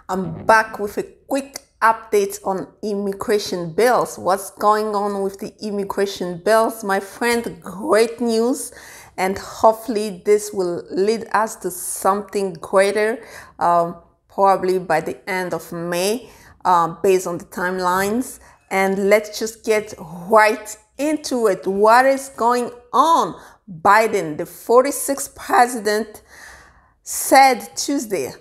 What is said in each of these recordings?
I'm back with a quick update on immigration bills. What's going on with the immigration bills, my friend? Great news, and hopefully this will lead us to something greater, probably by the end of May, based on the timelines. And let's just get right into it. What is going on? Biden, the 46th president, said Tuesday,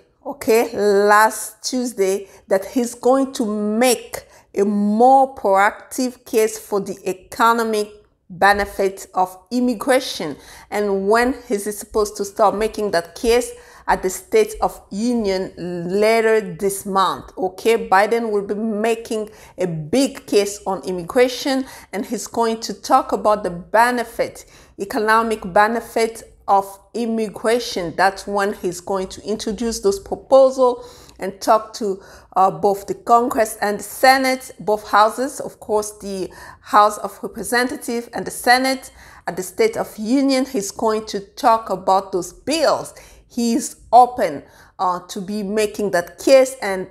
last Tuesday, that he's going to make a more proactive case for the economic benefits of immigration. And when is he supposed to start making that case? At the State of Union later this month. Biden will be making a big case on immigration, and he's going to talk about the benefit, economic benefit of immigration. That's when he's going to introduce those proposals and talk to both the Congress and the Senate, both houses, of course, the House of Representatives and the Senate. At the State of Union, he's going to talk about those bills. He's open to be making that case, and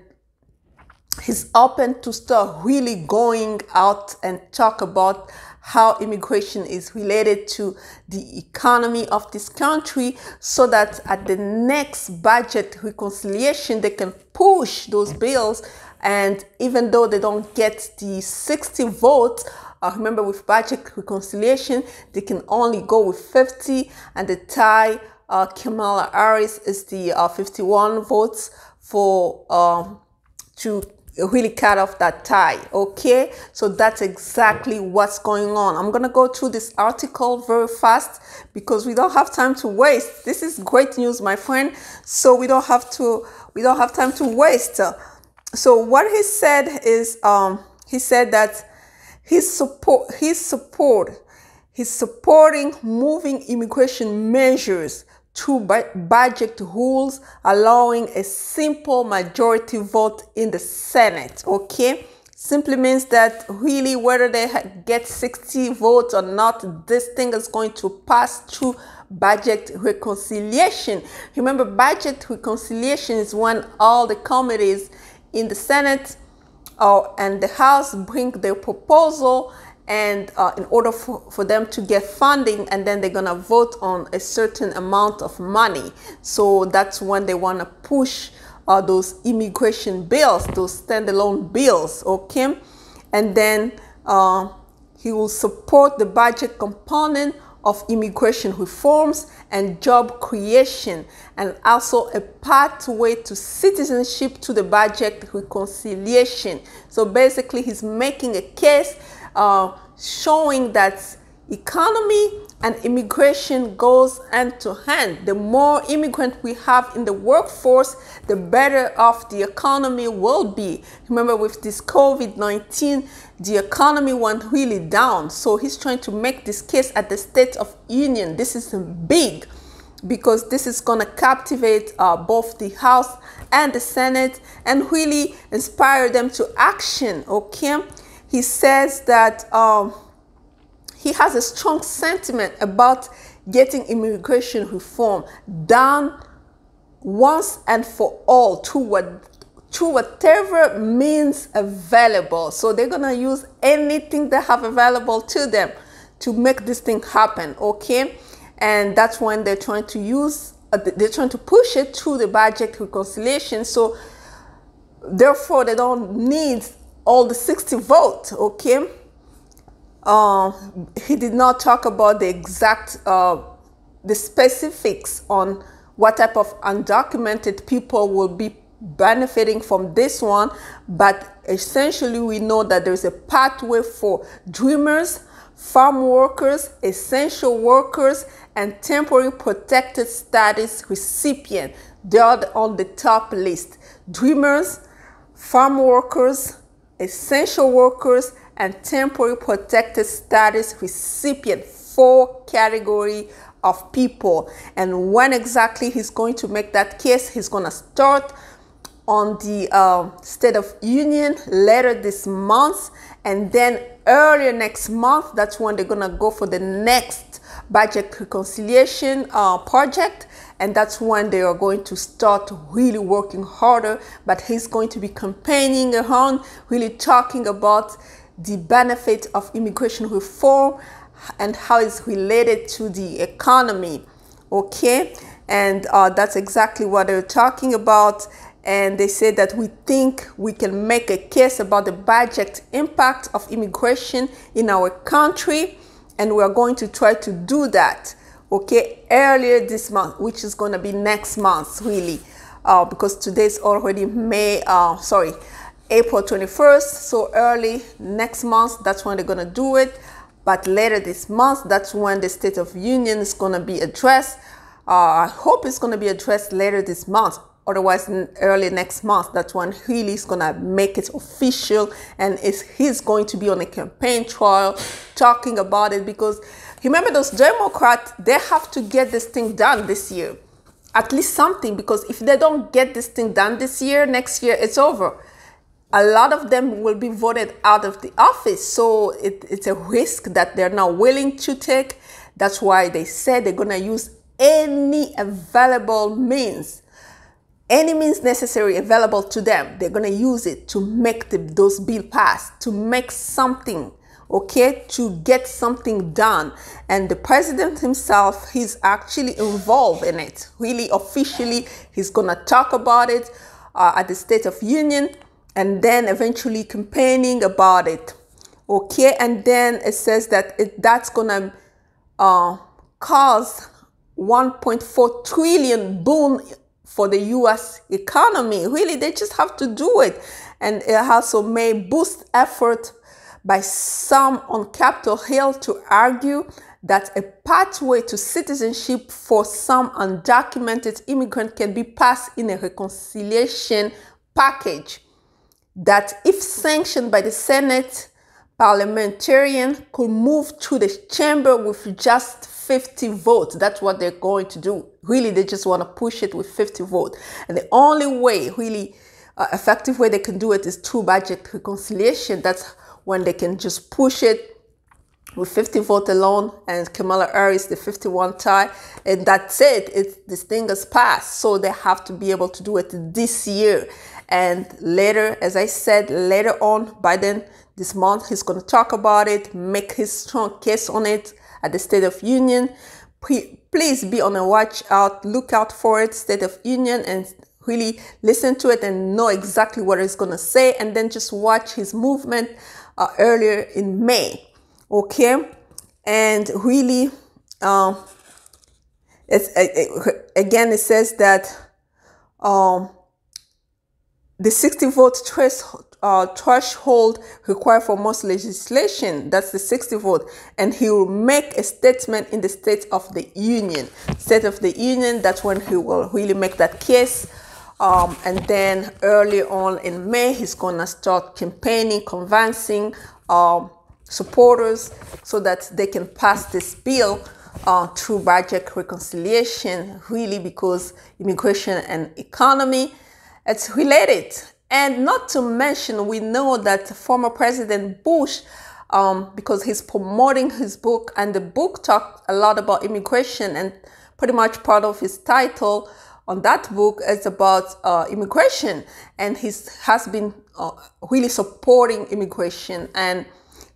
he's open to start really going out and talk about how immigration is related to the economy of this country, so that at the next budget reconciliation, they can push those bills. And even though they don't get the 60 votes, remember with budget reconciliation, they can only go with 50, and the tie, Kamala Harris, is the 51 votes for to really cut off that tie. So that's exactly what's going on. I'm gonna go through this article very fast because we don't have time to waste. This is great news, my friend, so we don't have time to waste. So what he said is he said that he's supporting moving immigration measures through budget rules, allowing a simple majority vote in the Senate. Simply means that really whether they get 60 votes or not, this thing is going to pass through budget reconciliation. Remember, budget reconciliation is when all the committees in the Senate and the House bring their proposal, and in order for them to get funding, and then they're gonna vote on a certain amount of money. So that's when they want to push those immigration bills, those standalone bills. And then he will support the budget component of immigration reforms and job creation, and also a pathway to citizenship to the budget reconciliation. So basically, he's making a case showing that economy and immigration goes hand to hand. The more immigrants we have in the workforce, the better off the economy will be. Remember, with this COVID-19, the economy went really down. So he's trying to make this case at the State of Union. This is big because this is going to captivate both the House and the Senate and really inspire them to action. He says that he has a strong sentiment about getting immigration reform done once and for all through whatever means available. So they're gonna use anything they have available to them to make this thing happen. And that's when they're trying to push it through the budget reconciliation. So therefore, they don't need all the 60 votes. He did not talk about the exact the specifics on what type of undocumented people will be benefiting from this one, but essentially we know that there's a pathway for dreamers, farm workers, essential workers, and temporary protected status recipients. They are on the top list: dreamers, farm workers, essential workers, and temporary protected status recipient. 4 categories of people. And when exactly he's going to make that case, he's going to start on the State of Union later this month, and then earlier next month, that's when they're going to go for the next budget reconciliation project, and that's when they are going to start really working harder. But he's going to be campaigning around, really talking about the benefit of immigration reform and how it's related to the economy. Okay, and that's exactly what they're talking about. And they say that we think we can make a case about the budget impact of immigration in our country, and we're going to try to do that, okay, earlier this month, which is going to be next month, really, because today's already April 21st, so early next month, that's when they're going to do it. But later this month, that's when the State of Union is going to be addressed. I hope it's going to be addressed later this month. Otherwise, early next month, that's when he's going to make it official, and he's going to be on a campaign trail talking about it, because remember, those Democrats, they have to get this thing done this year, at least something, because if they don't get this thing done this year, next year it's over. A lot of them will be voted out of the office, so it's a risk that they're not willing to take. That's why they said they're going to use any available means. Any means necessary available to them, they're going to use it to make those bills pass, to make something, okay, to get something done. And the president himself, he's actually involved in it. Really, officially, he's going to talk about it at the State of Union, and then eventually campaigning about it, okay? And then it says that that's going to cause 1.4 trillion boom for the U.S. economy. Really, they just have to do it. And it also may boost effort by some on Capitol Hill to argue that a pathway to citizenship for some undocumented immigrants can be passed in a reconciliation package that, if sanctioned by the Senate, parliamentarians could move through the chamber with just 50 votes. That's what they're going to do. Really, they just want to push it with 50 votes. And the only way, really effective way they can do it is through budget reconciliation. That's when they can just push it with 50 votes alone, and Kamala Harris, the 51 tie, and that's it. This thing has passed. So they have to be able to do it this year. And later, as I said, later on, Biden, this month, he's going to talk about it, make his strong case on it at the State of Union. Please be on a look out for it, State of Union, and really listen to it and know exactly what he's going to say, and then just watch his movement earlier in May, okay? And really, again, it says that the 60 vote threshold required for most legislation, that's the 60 vote, and he will make a statement in the State of the Union. State of the Union, that's when he will really make that case. And then early on in May, he's going to start campaigning, convincing supporters so that they can pass this bill through budget reconciliation, really, because immigration and economy, it's related. And not to mention, we know that former President Bush, because he's promoting his book, and the book talked a lot about immigration, and pretty much part of his title on that book is about immigration, and he has been really supporting immigration, and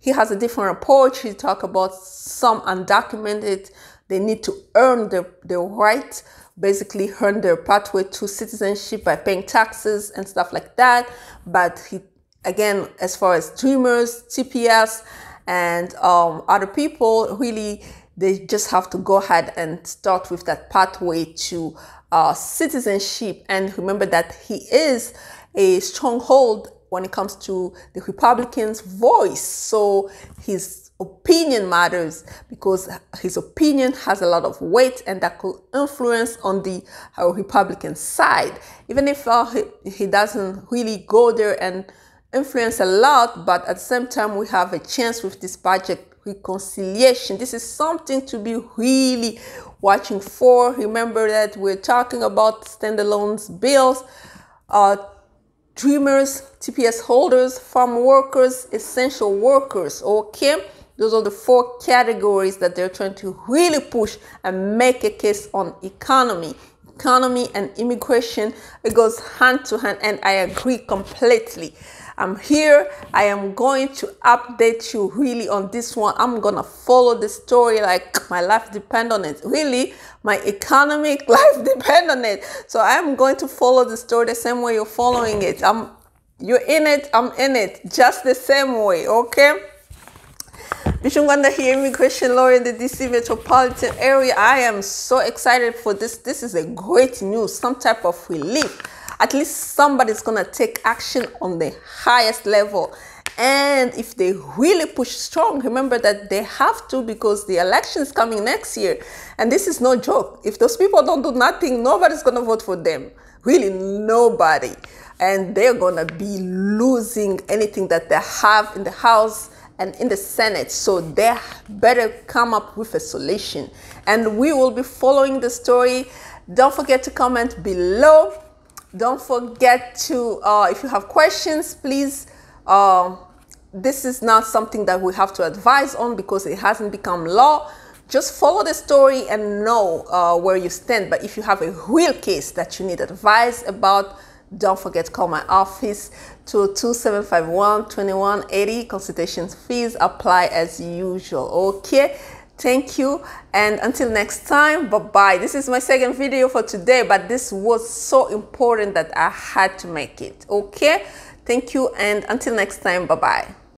he has a different approach. He talks about some undocumented, they need to earn their right, basically earn their pathway to citizenship by paying taxes and stuff like that. But he, again, as far as dreamers, TPS, and other people, really, they just have to go ahead and start with that pathway to citizenship. And remember that he is a stronghold when it comes to the Republicans' voice. So his opinion matters, because his opinion has a lot of weight, and that could influence on the Republican side. Even if he doesn't really go there and influence a lot, but at the same time, we have a chance with this budget reconciliation. This is something to be really watching for. Remember that we're talking about standalone bills, dreamers, TPS holders, farm workers, essential workers, okay? Those are the 4 categories that they're trying to really push and make a case on economy. economy and immigration, it goes hand to hand, and I agree completely. I'm here. I am going to update you really on this one. I'm gonna follow the story like my life depends on it. Really, my economic life depends on it. So I'm going to follow the story the same way you're following it. You're in it, I'm in it, just the same way, okay? Bijoux.ngwanda here, immigration lawyer in the DC metropolitan area. I am so excited for this. This is a great news, some type of relief. At least somebody's gonna take action on the highest level. And if they really push strong, remember that they have to, because the election is coming next year. And this is no joke. If those people don't do nothing, nobody's gonna vote for them. Really, nobody. And they're gonna be losing anything that they have in the House and in the Senate. So they better come up with a solution. And we will be following the story. Don't forget to comment below. Don't forget to, if you have questions, please, this is not something that we have to advise on because it hasn't become law. Just follow the story and know where you stand. But if you have a real case that you need advice about, don't forget to call my office to 2751-2180. Consultation fees apply as usual. Okay, thank you, and until next time, bye-bye. This is my second video for today, but this was so important that I had to make it. Okay, thank you, and until next time, bye-bye.